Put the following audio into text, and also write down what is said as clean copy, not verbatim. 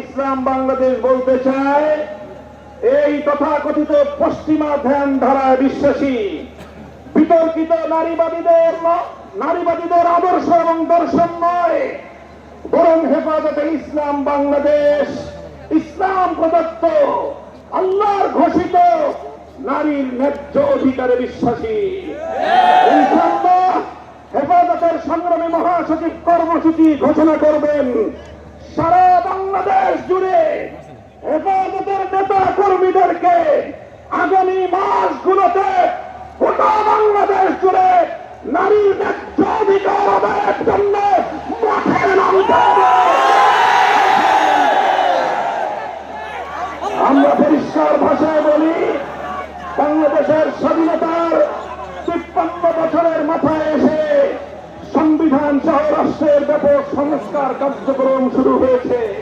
ইসলাম বাংলাদেশ বলতে চায়, এই তথাকথিত পশ্চিমা ধ্যান ধারায় বিশ্বাসী বিতর্কিত নারীবাদীদের আদর্শ এবং দর্শন নয়, বরং হেফাজতে ইসলাম বাংলাদেশ ইসলাম প্রদত্ত আল্লাহর ঘোষিত নারীর ন্যায্য অধিকারে বিশ্বাসী। ইনশাআল্লাহ হেফাজতের সংগ্রামী মহাসচিব কর্মসূচি ঘোষণা করবেন। সারা বাংলাদেশ জুড়ে হেফাজতের নেতা কর্মীদেরকে আগামী মাসগুলোতে গোটা বাংলাদেশ জুড়ে নারীর ন্যায্য অধিকার আদায়ের জন্য মাঠে নামতে হবে। আমরা পরিষ্কার ভাষায় বলি, বাংলাদেশের স্বাধীনতার ৫৩ বছরের মাথায় এসে সংবিধান সহ রাষ্ট্রের ব্যাপক সংস্কার কার্যক্রম শুরু হয়েছে।